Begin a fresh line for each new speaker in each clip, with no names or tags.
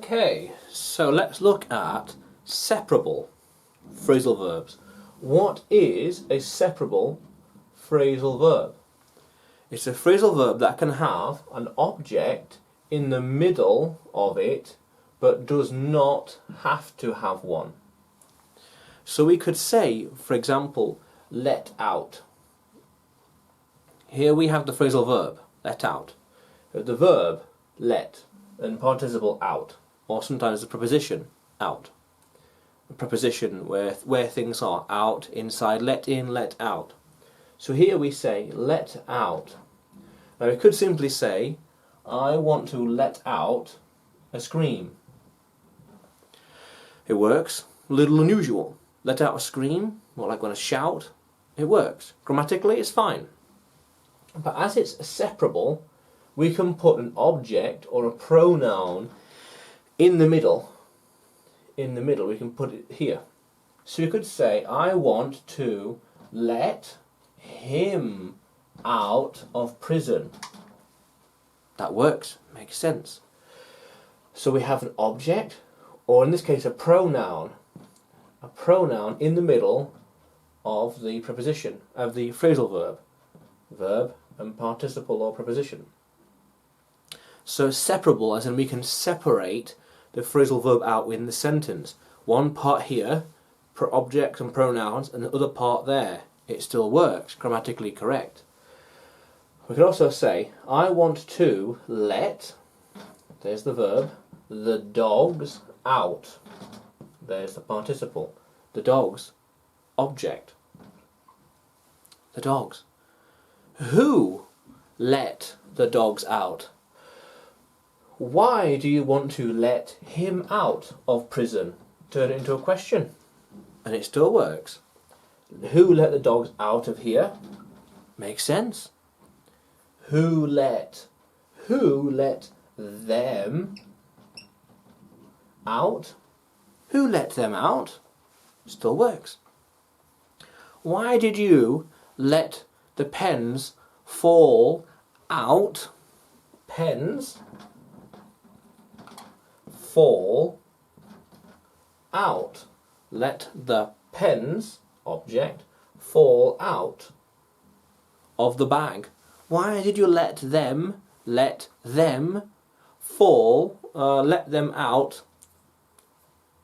Okay, so let's look at separable phrasal verbs. What is a separable phrasal verb? It's a phrasal verb that can have an object in the middle of it, but does not have to have one. So we could say, for example, let out. Here we have the phrasal verb, let out. The verb, let, and participle out, or sometimes the preposition, out. A preposition where things are out, inside, let in, let out. So here we say, let out. Now we could simply say, I want to let out a scream. It works. A little unusual. Let out a scream, more like when I shout. It works. Grammatically, it's fine. But as it's separable, we can put an object or a pronoun in the middle. In the middle, we can put it here. So you could say, I want to let him out of prison. That works, makes sense. So we have an object, or in this case a pronoun in the middle of the preposition, of the phrasal verb. Verb and participle or preposition. So separable, as in we can separate the phrasal verb out in the sentence. One part here, objects and pronouns, and the other part there. It still works, grammatically correct. We could also say, I want to let, there's the verb, the dogs out. There's the participle. The dogs, object. The dogs. Who let the dogs out? Why do you want to let him out of prison? Turn it into a question, and it still works. Who let the dogs out of here? Makes sense. Who let them out? Who let them out? Still works. Why did you let the pens fall out? Pens fall out. Let the pens, object, fall out of the bag. Why did you let them fall, let them out?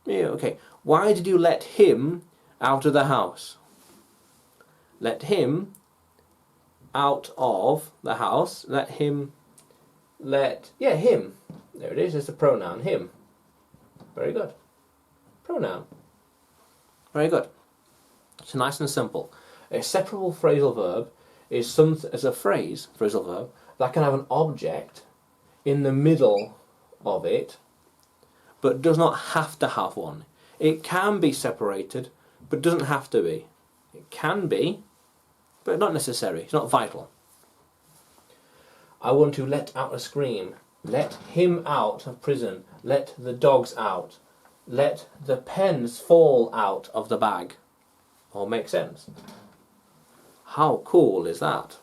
Yeah, okay. Why did you let him out of the house? Let him out of the house. Him. There it is, it's a pronoun, him. Very good. Pronoun. Very good. It's nice and simple. A separable phrasal verb is a phrase, phrasal verb, that can have an object in the middle of it, but does not have to have one. It can be separated, but doesn't have to be. It can be, but not necessary. It's not vital. I want to let out a scream. Let him out of prison. Let the dogs out. Let the pens fall out of the bag. All make sense. How cool is that?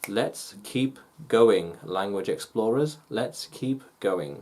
Let's keep going, language explorers. Let's keep going.